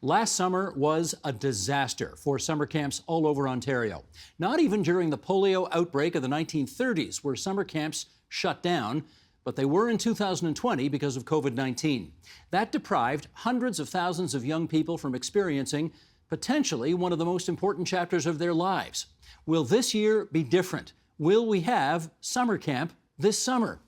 Last summer was a disaster for summer camps all over Ontario. Not even during the polio outbreak of the 1930s were summer camps shut down, but they were in 2020 because of COVID-19. That deprived hundreds of thousands of young people from experiencing potentially one of the most important chapters of their lives. Will this year be different? Will we have summer camp this summer?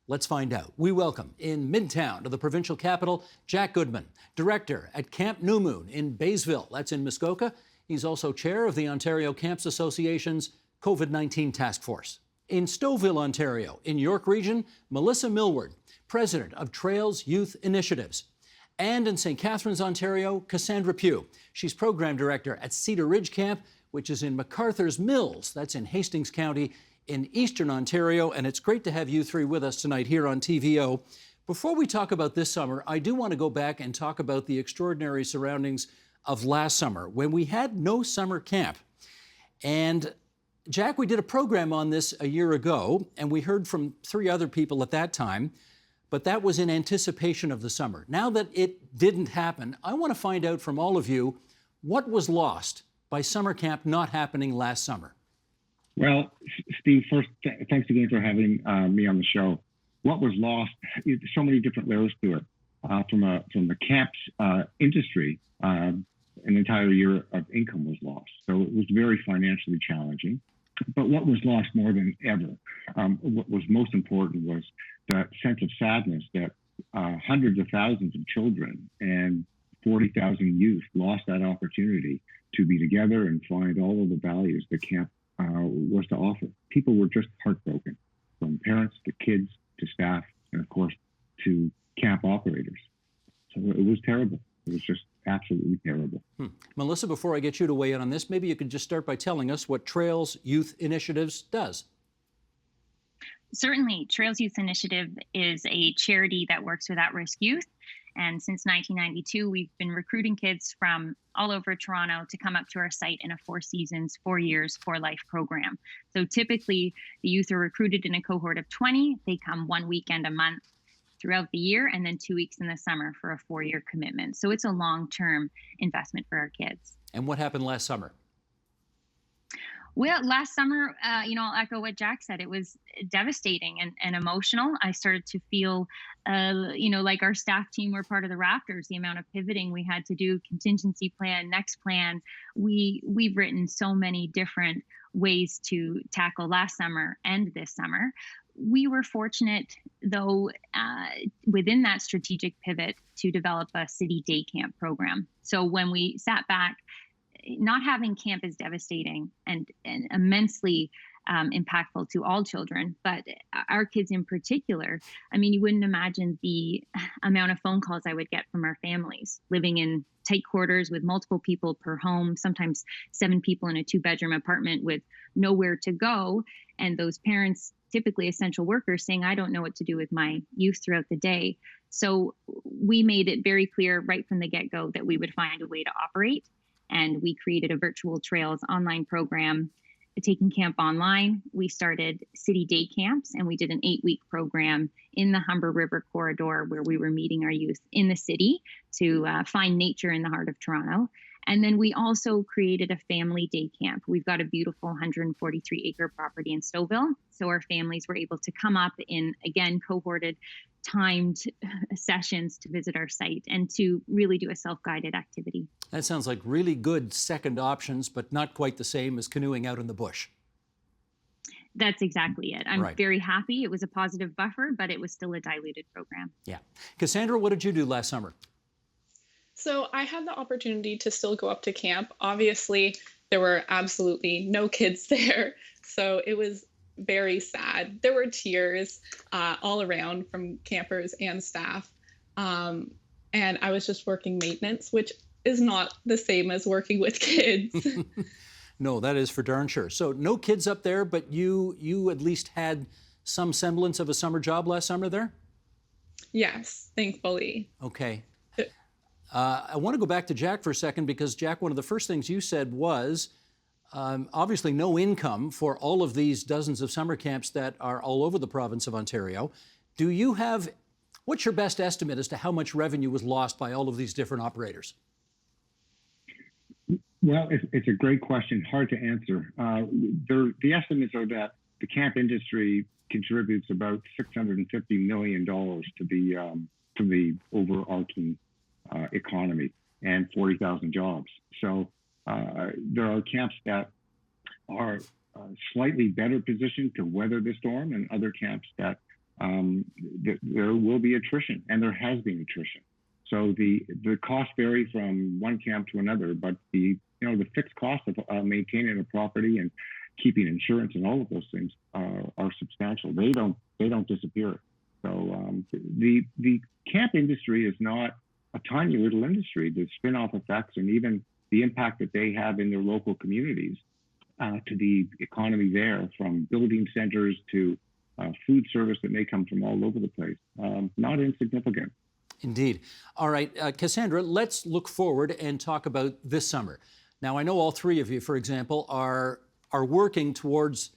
Let's find out. We welcome in Midtown to the provincial capital, Jack Goodman, director at Camp New Moon in Baysville. That's in Muskoka. He's also chair of the Ontario Camps Association's COVID-19 task force. In Stouffville, Ontario, in York Region, Melissa Millward, president of Trails Youth Initiatives. And in St. Catharines, Ontario, Cassandra Pugh. She's program director at Cedar Ridge Camp, which is in MacArthur's Mills. That's in Hastings County in Eastern Ontario. And it's great to have you three with us tonight here on TVO. Before we talk about this summer, I do want to go back and talk about the extraordinary surroundings of last summer when we had no summer camp. And Jack, we did a program on this a year ago, and we heard from three other people at that time, but that was in anticipation of the summer. Now that it didn't happen, I want to find out from all of you what was lost by summer camp not happening last summer. Well, Steve, first, thanks again for having me on the show. What was lost? So many different layers to it. From the camps industry, an entire year of income was lost. So it was very financially challenging. But what was lost more than ever, what was most important was that sense of sadness that hundreds of thousands of children and 40,000 youth lost that opportunity to be together and find all of the values that camp was to offer. People were just heartbroken, from parents to kids to staff, and of course to camp operators. So it was terrible. It was just absolutely terrible. Melissa, before I get you to weigh in on this, maybe you could just start by telling us what Trails Youth Initiatives does. Certainly. Trails Youth Initiative is a charity that works with at-risk youth. And since 1992, we've been recruiting kids from all over Toronto to come up to our site in a 4 seasons, 4 years, 4 life program. So typically, the youth are recruited in a cohort of 20. They come 1 weekend a month throughout the year, and then 2 weeks in the summer for a 4-year commitment. So it's a long-term investment for our kids. And what happened last summer? Well, last summer, I'll echo what Jack said. It was devastating and emotional. I started to feel, like our staff team were part of the Raptors, the amount of pivoting we had to do, contingency plan, next plan. We've written so many different ways to tackle last summer and this summer. We were fortunate, though, within that strategic pivot to develop a city day camp program. So when we sat back, not having camp is devastating and immensely impactful to all children, but our kids in particular. I mean, you wouldn't imagine the amount of phone calls I would get from our families living in tight quarters with multiple people per home, sometimes 7 people in a 2-bedroom apartment with nowhere to go. And those parents, typically essential workers, saying, I don't know what to do with my youth throughout the day. So we made it very clear right from the get-go that we would find a way to operate. And we created a virtual Trails online program, taking camp online. We started city day camps, and we did an 8-week program in the Humber River corridor where we were meeting our youth in the city to find nature in the heart of Toronto. And then we also created a family day camp. We've got a beautiful 143-acre property in Stouffville. So our families were able to come up in, again, cohorted, timed sessions to visit our site and to really do a self-guided activity. That sounds like really good second options, but not quite the same as canoeing out in the bush. That's exactly it. I'm very happy. It was a positive buffer, but it was still a diluted program. Yeah. Cassandra, what did you do last summer? So I had the opportunity to still go up to camp. Obviously, there were absolutely no kids there, so it was very sad. There were tears all around from campers and staff. And I was just working maintenance, which is not the same as working with kids. No, that is for darn sure. So no kids up there, but you at least had some semblance of a summer job last summer there? Yes, thankfully. Okay. I want to go back to Jack for a second because, Jack, one of the first things you said was obviously no income for all of these dozens of summer camps that are all over the province of Ontario. Do you have, what's your best estimate as to how much revenue was lost by all of these different operators? Well, it's a great question, hard to answer. The estimates are that the camp industry contributes about $650 million to the overarching economy and 40,000 jobs. So there are camps that are slightly better positioned to weather the storm, and other camps that there will be attrition, and there has been attrition. So the costs vary from one camp to another, but the fixed cost of maintaining a property and keeping insurance and all of those things are substantial. They don't disappear. So the camp industry is not a tiny little industry. The spin-off effects and even the impact that they have in their local communities to the economy there, from building centers to food service that may come from all over the place, not insignificant. Indeed. All right, Cassandra, let's look forward and talk about this summer. Now, I know all three of you, for example, are working towards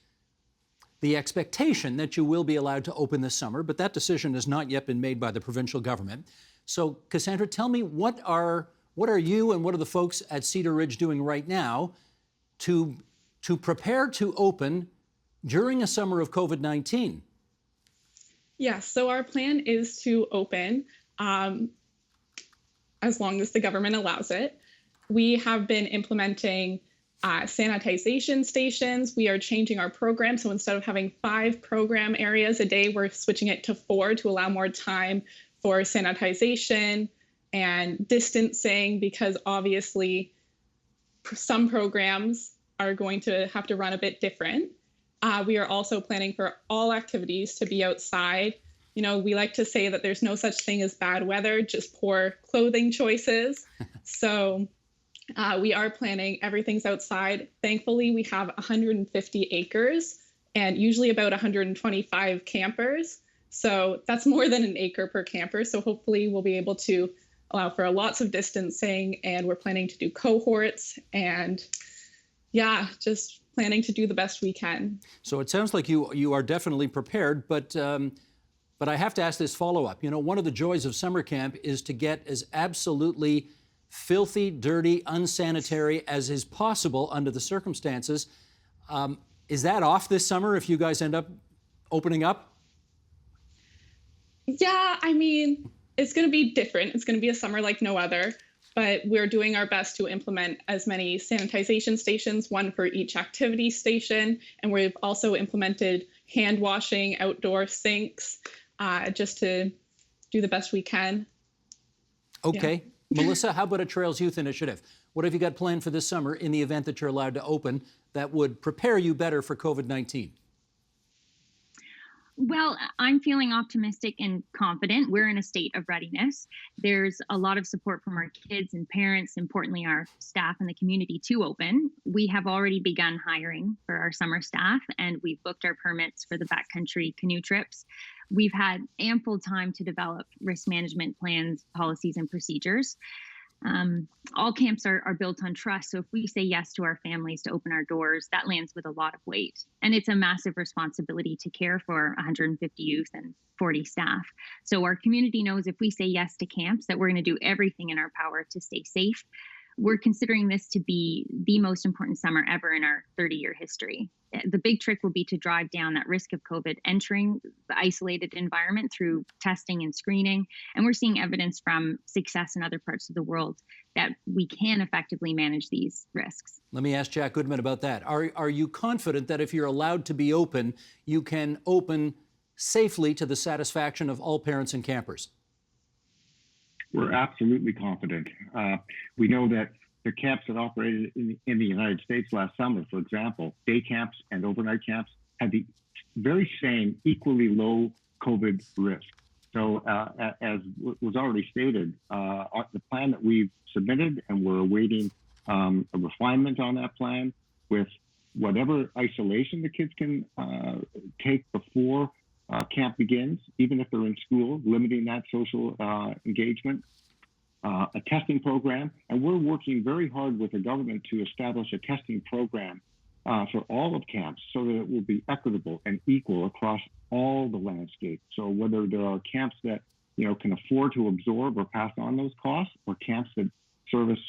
the expectation that you will be allowed to open this summer, but that decision has not yet been made by the provincial government. So, Cassandra, tell me, what are you and what are the folks at Cedar Ridge doing right now to prepare to open during a summer of COVID-19? Yeah, so our plan is to open as long as the government allows it. We have been implementing sanitization stations. We are changing our program. So instead of having 5 program areas a day, we're switching it to 4 to allow more time for sanitization and distancing, because obviously some programs are going to have to run a bit different. We are also planning for all activities to be outside. You know, we like to say that there's no such thing as bad weather, just poor clothing choices. So we are planning everything's outside. Thankfully, we have 150 acres and usually about 125 campers. So that's more than an acre per camper. So hopefully we'll be able to allow for lots of distancing, and we're planning to do cohorts and just planning to do the best we can. So it sounds like you are definitely prepared, but I have to ask this follow-up. You know, one of the joys of summer camp is to get as absolutely filthy, dirty, unsanitary as is possible under the circumstances. Is that off this summer if you guys end up opening up? Yeah, I mean, it's going to be different. It's going to be a summer like no other, but we're doing our best to implement as many sanitization stations, one for each activity station. And we've also implemented hand washing, outdoor sinks, just to do the best we can. Okay. Yeah. Melissa, how about a Trails Youth Initiative? What have you got planned for this summer in the event that you're allowed to open that would prepare you better for COVID-19? Well, I'm feeling optimistic and confident. We're in a state of readiness. There's a lot of support from our kids and parents, importantly, our staff and the community to open. We have already begun hiring for our summer staff, and we've booked our permits for the backcountry canoe trips. We've had ample time to develop risk management plans, policies, and procedures. All camps are built on trust. So if we say yes to our families to open our doors, that lands with a lot of weight. And it's a massive responsibility to care for 150 youth and 40 staff. So our community knows if we say yes to camps, that we're going to do everything in our power to stay safe. We're considering this to be the most important summer ever in our 30-year history. The big trick will be to drive down that risk of COVID entering the isolated environment through testing and screening. And we're seeing evidence from success in other parts of the world that we can effectively manage these risks. Let me ask Jack Goodman about that. Are you confident that if you're allowed to be open, you can open safely to the satisfaction of all parents and campers? We're absolutely confident. We know that the camps that operated in the United States last summer, for example, day camps and overnight camps, had the very same equally low COVID risk. So as was already stated, the plan that we've submitted, and we're awaiting a refinement on that plan with whatever isolation the kids can take before camp begins, even if they're in school, limiting that social engagement, a testing program. And we're working very hard with the government to establish a testing program for all of camps so that it will be equitable and equal across all the landscape. So whether there are camps that can afford to absorb or pass on those costs, or camps that service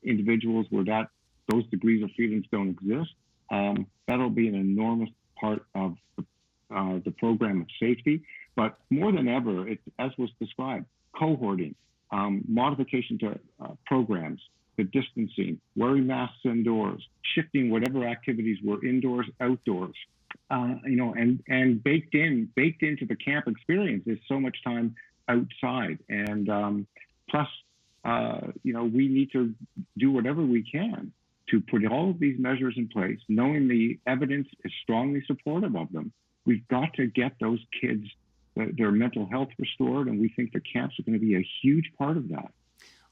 individuals where that those degrees of freedoms don't exist, that'll be an enormous part of the program of safety. But more than ever, it's, as was described, cohorting, modification to programs, the distancing, wearing masks indoors, shifting whatever activities were indoors, outdoors, and baked into the camp experience is so much time outside. And plus, we need to do whatever we can to put all of these measures in place, knowing the evidence is strongly supportive of them. We've got to get those kids their mental health restored, and we think the camps are going to be a huge part of that.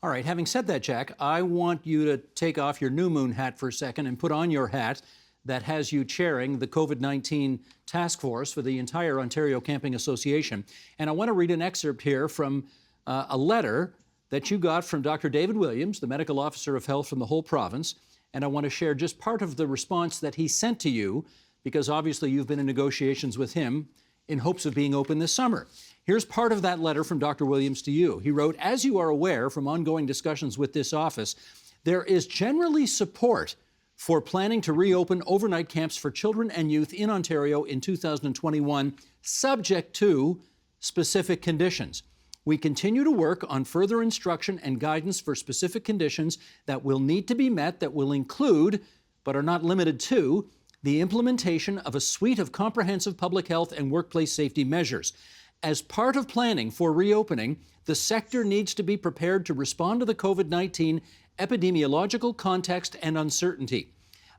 All right, having said that, Jack, I want you to take off your new moon hat for a second and put on your hat that has you chairing the COVID-19 task force for the entire Ontario Camping Association. And I want to read an excerpt here from a letter that you got from Dr. David Williams, the medical officer of health from the whole province. And I want to share just part of the response that he sent to you, because obviously you've been in negotiations with him in hopes of being open this summer. Here's part of that letter from Dr. Williams to you. He wrote, "As you are aware from ongoing discussions with this office, there is generally support for planning to reopen overnight camps for children and youth in Ontario in 2021, subject to specific conditions. We continue to work on further instruction and guidance for specific conditions that will need to be met, that will include, but are not limited to, the implementation of a suite of comprehensive public health and workplace safety measures. As part of planning for reopening, the sector needs to be prepared to respond to the COVID-19 epidemiological context and uncertainty.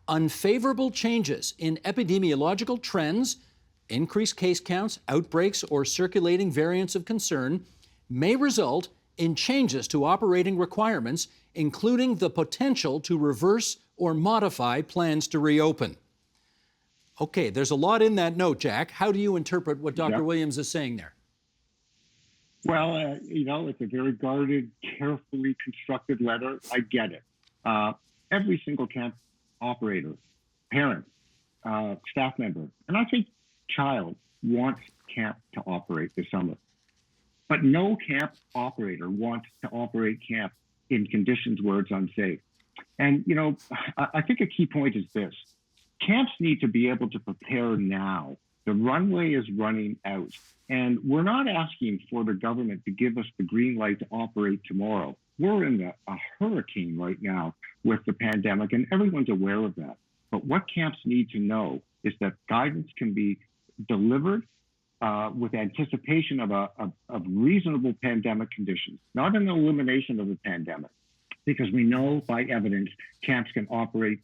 Unfavorable changes in epidemiological trends, increased case counts, outbreaks, or circulating variants of concern may result in changes to operating requirements, including the potential to reverse or modify plans to reopen." Okay, there's a lot in that note, Jack. How do you interpret what Dr. Williams is saying there? Well, it's a very guarded, carefully constructed letter. I get it. Every single camp operator, parent, staff member, and I think child wants camp to operate this summer. But no camp operator wants to operate camp in conditions where it's unsafe. And, I think a key point is this. Camps need to be able to prepare now. The runway is running out. And we're not asking for the government to give us the green light to operate tomorrow. We're in a hurricane right now with the pandemic, and everyone's aware of that. But what camps need to know is that guidance can be delivered with anticipation of reasonable pandemic conditions, not an elimination of the pandemic, because we know by evidence camps can operate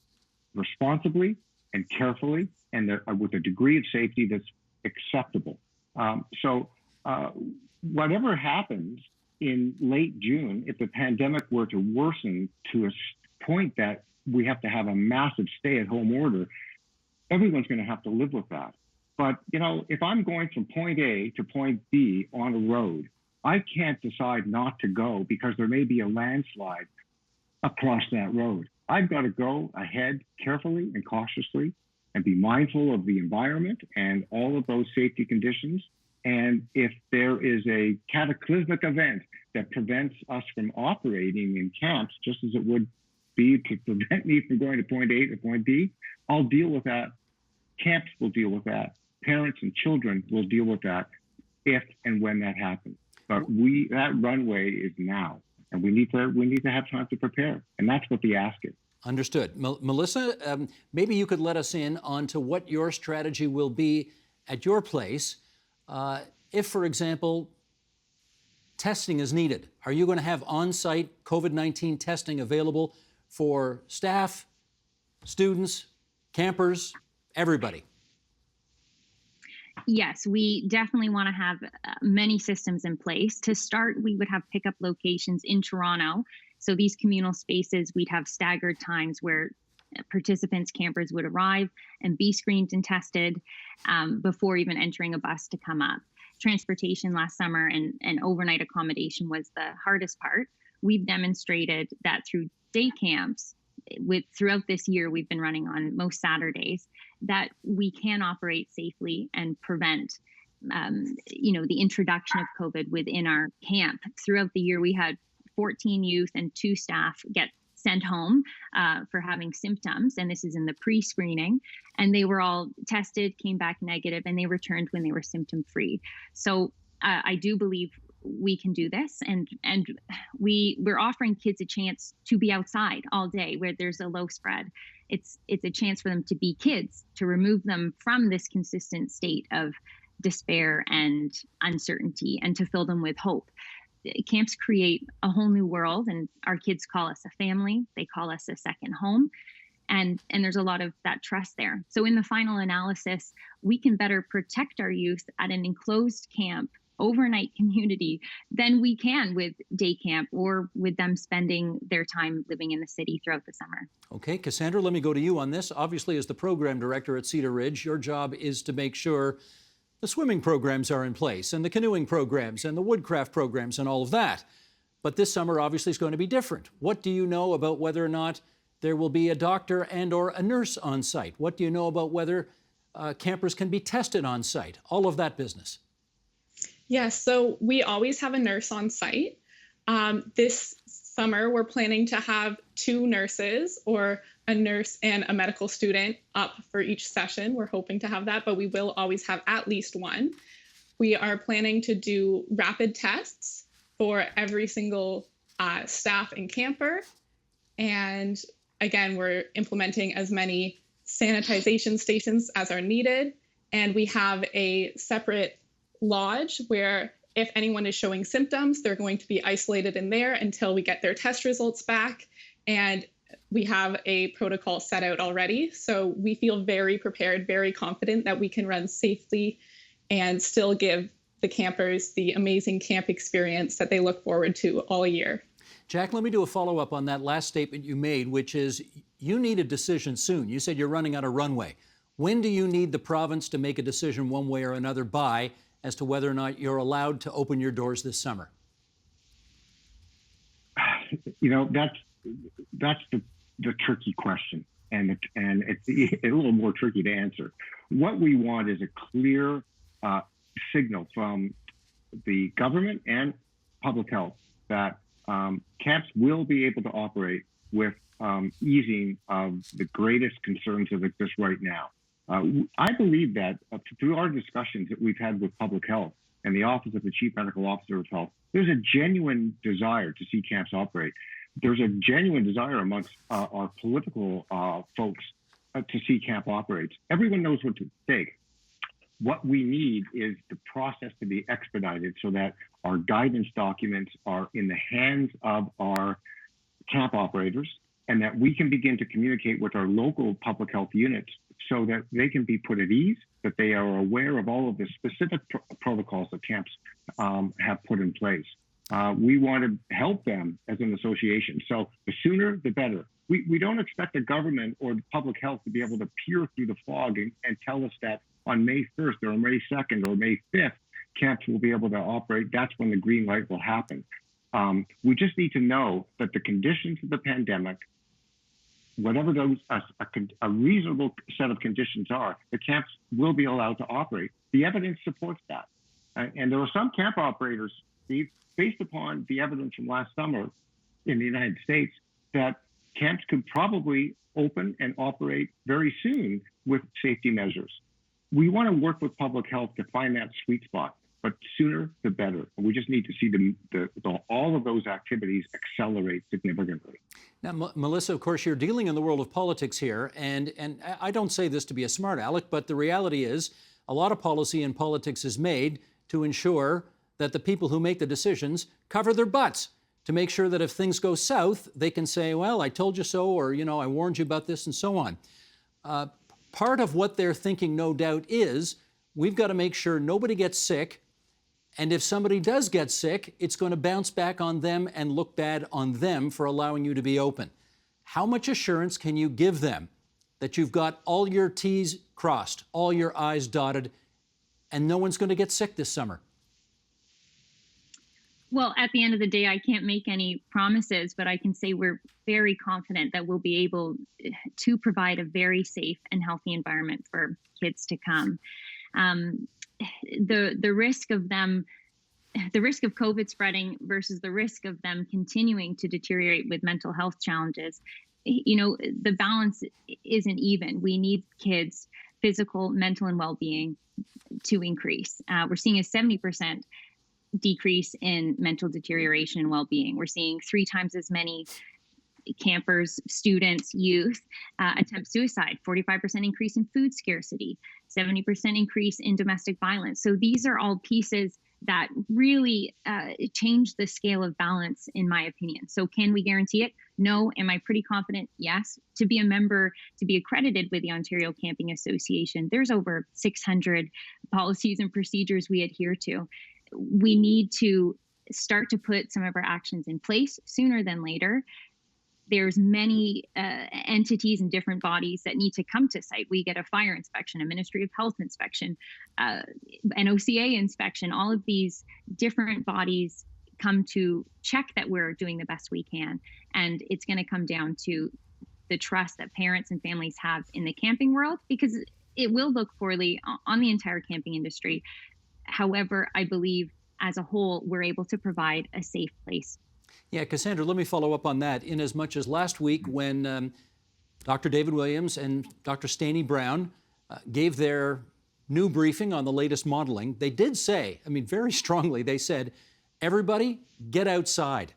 responsibly and carefully and with a degree of safety that's acceptable. So whatever happens in late June, if the pandemic were to worsen to a point that we have to have a massive stay-at-home order, everyone's going to have to live with that. But, if I'm going from point A to point B on a road, I can't decide not to go because there may be a landslide across that road. I've got to go ahead carefully and cautiously and be mindful of the environment and all of those safety conditions. And if there is a cataclysmic event that prevents us from operating in camps, just as it would be to prevent me from going to point A to point B, I'll deal with that. Camps will deal with that. Parents and children will deal with that if and when that happens. But that runway is now, and we need to have time to prepare, and that's what the ask is. Understood. Melissa, maybe you could let us in on to what your strategy will be at your place if, for example, testing is needed. Are you going to have on-site COVID-19 testing available for staff, students, campers, everybody? Yes, we definitely want to have many systems in place. To start, we would have pickup locations in Toronto. So these communal spaces, we'd have staggered times where participants, campers would arrive and be screened and tested before even entering a bus to come up. Transportation last summer and overnight accommodation was the hardest part. We've demonstrated that through day camps, throughout this year we've been running on most Saturdays, that we can operate safely and prevent the introduction of COVID within our camp. Throughout the year we had 14 youth and 2 staff get sent home for having symptoms, and this is in the pre-screening, and they were all tested, came back negative, and they returned when they were symptom-free. So I do believe we can do this, and we're offering kids a chance to be outside all day where there's a low spread. It's a chance for them to be kids, to remove them from this consistent state of despair and uncertainty, and to fill them with hope. Camps create a whole new world, and our kids call us a family. They call us a second home. And there's a lot of that trust there. So in the final analysis, we can better protect our youth at an enclosed camp, overnight community, than we can with day camp or with them spending their time living in the city throughout the summer. Okay, Cassandra, let me go to you on this. Obviously, as the program director at Cedar Ridge, your job is to make sure the swimming programs are in place, and the canoeing programs, and the woodcraft programs, and all of that. But this summer, obviously, is going to be different. What do you know about whether or not there will be a doctor and or a nurse on site? What do you know about whether campers can be tested on site? All of that business. Yes, so we always have a nurse on site. This summer, we're planning to have 2 nurses, or a nurse and a medical student, up for each session. We're hoping to have that, but we will always have at least one. We are planning to do rapid tests for every single staff and camper. And again, we're implementing as many sanitization stations as are needed. And we have a separate lodge where if anyone is showing symptoms, they're going to be isolated in there until we get their test results back. And we have a protocol set out already. So we feel very prepared, very confident that we can run safely and still give the campers the amazing camp experience that they look forward to all year. Jack, let me do a follow-up on that last statement you made, which is you need a decision soon. You said you're running out of runway. When do you need the province to make a decision one way or another by as to whether or not you're allowed to open your doors this summer? You know, that's the tricky question, and it's a little more tricky to answer. What we want is a clear signal from the government and public health that camps will be able to operate with easing of the greatest concerns that exist right now. I believe that through our discussions that we've had with public health and the Office of the Chief Medical Officer of Health, there's a genuine desire to see camps operate. There's a genuine desire amongst our political folks to see camp operate. Everyone knows what to take. What we need is the process to be expedited so that our guidance documents are in the hands of our camp operators, and that we can begin to communicate with our local public health units so that they can be put at ease, that they are aware of all of the specific protocols that camps have put in place. We want to help them as an association. So the sooner, the better. We don't expect the government or the public health to be able to peer through the fog and tell us that on May 1st or May 2nd or May 5th, camps will be able to operate. That's when the green light will happen. We just need to know that the conditions of the pandemic, whatever those a reasonable set of conditions are, the camps will be allowed to operate. The evidence supports that. And there are some camp operators, Steve, based upon the evidence from last summer in the United States, that camps could probably open and operate very soon with safety measures. We want to work with public health to find that sweet spot, but sooner the better. We just need to see all of those activities accelerate significantly. Now, Melissa, of course, you're dealing in the world of politics here, and I don't say this to be a smart aleck, but the reality is a lot of policy in politics is made to ensure that the people who make the decisions cover their butts, to make sure that if things go south, they can say, well, I told you so, or, you know, I warned you about this, and so on. Part of what they're thinking, no doubt, is we've got to make sure nobody gets sick, and if somebody does get sick, it's going to bounce back on them and look bad on them for allowing you to be open. How much assurance can you give them that you've got all your T's crossed, all your I's dotted, and no one's going to get sick this summer? Well, at the end of the day, I can't make any promises, but I can say we're very confident that we'll be able to provide a very safe and healthy environment for kids to come. The risk of them the risk of COVID spreading versus the risk of them continuing to deteriorate with mental health challenges, the balance isn't even. We need kids' physical, mental, and well-being to increase. We're seeing a 70% decrease in mental deterioration and well-being. We're seeing 3 times as many campers, students, youth attempt suicide, 45% increase in food scarcity, 70% increase in domestic violence. So these are all pieces that really change the scale of balance, in my opinion. So can we guarantee it? No. Am I pretty confident? Yes. To be a member, to be accredited with the Ontario Camping Association, there's over 600 policies and procedures we adhere to. We need to start to put some of our actions in place sooner than later. There's many entities and different bodies that need to come to site. We get a fire inspection, a Ministry of Health inspection, an OCA inspection. All of these different bodies come to check that we're doing the best we can. And it's going to come down to the trust that parents and families have in the camping world, because it will look poorly on the entire camping industry. However, I believe as a whole, we're able to provide a safe place. Yeah, Cassandra, let me follow up on that. In as much as last week when Dr. David Williams and Dr. Staney Brown gave their new briefing on the latest modeling, they did say, very strongly, they said, everybody get outside.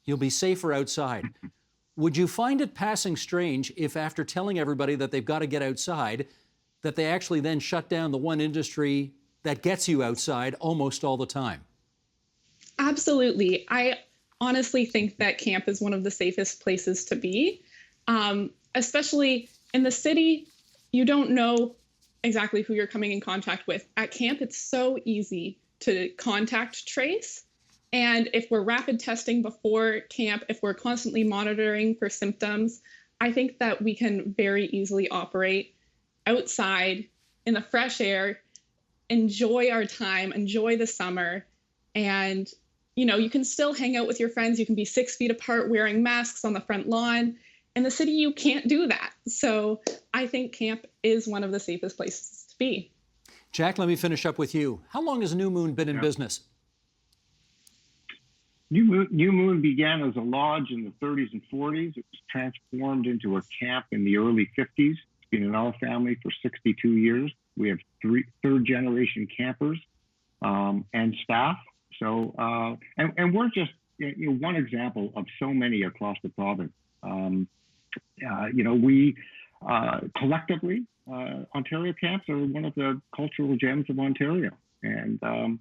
You'll be safer outside. Would you find it passing strange if after telling everybody that they've got to get outside, that they actually then shut down the one industry that gets you outside almost all the time? Absolutely. I honestly think that camp is one of the safest places to be, especially in the city. You don't know exactly who you're coming in contact with. At camp, it's so easy to contact trace. And if we're rapid testing before camp, if we're constantly monitoring for symptoms, I think that we can very easily operate outside in the fresh air, enjoy our time, enjoy the summer, and you can still hang out with your friends. You can be 6 feet apart wearing masks on the front lawn. In the city, you can't do that. So I think camp is one of the safest places to be. Jack, let me finish up with you. How long has New Moon been in business? New Moon began as a lodge in the 30s and 40s. It was transformed into a camp in the early 50s. It's been in our family for 62 years. We have 3rd-generation campers and staff. So, and we're just one example of so many across the province. We collectively, Ontario camps are one of the cultural gems of Ontario. And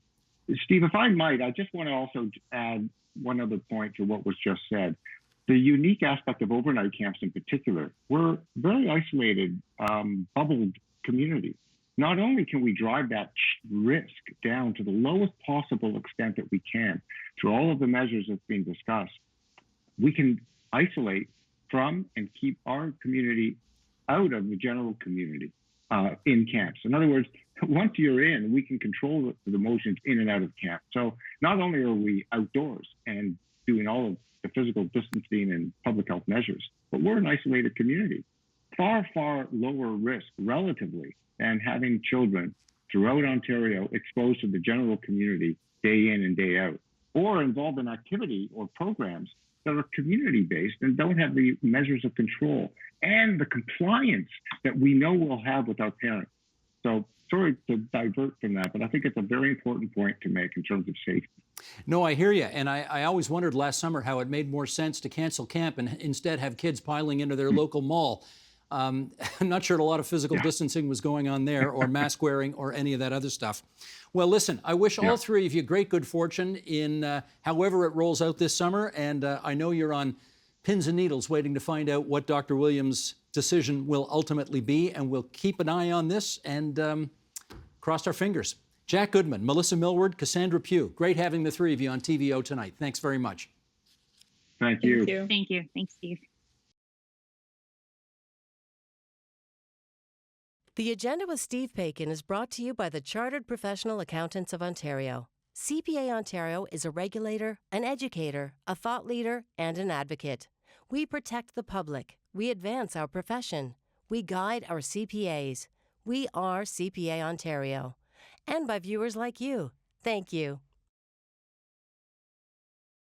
Steve, if I might, I just want to also add one other point to what was just said. The unique aspect of overnight camps in particular, we're very isolated, bubbled communities. Not only can we drive that risk down to the lowest possible extent that we can through all of the measures that's being discussed, we can isolate from and keep our community out of the general community in camps. In other words, once you're in, we can control the motions in and out of camp. So not only are we outdoors and doing all of the physical distancing and public health measures, but we're an isolated community. Far, far lower risk relatively than having children throughout Ontario exposed to the general community day in and day out, or involved in activity or programs that are community-based and don't have the measures of control and the compliance that we know we'll have with our parents. So sorry to divert from that, but I think it's a very important point to make in terms of safety. No, I hear you. And I always wondered last summer how it made more sense to cancel camp and instead have kids piling into their local mall. I'm not sure a lot of physical distancing was going on there, or mask wearing, or any of that other stuff. Well, listen, I wish all three of you great good fortune in however it rolls out this summer. And I know you're on pins and needles waiting to find out what Dr. Williams' decision will ultimately be. And we'll keep an eye on this and cross our fingers. Jack Goodman, Melissa Millward, Cassandra Pugh, great having the three of you on TVO tonight. Thanks very much. Thank you. Thank you. Thanks, Steve. The Agenda with Steve Paikin is brought to you by the Chartered Professional Accountants of Ontario. CPA Ontario is a regulator, an educator, a thought leader, and an advocate. We protect the public. We advance our profession. We guide our CPAs. We are CPA Ontario. And by viewers like you. Thank you.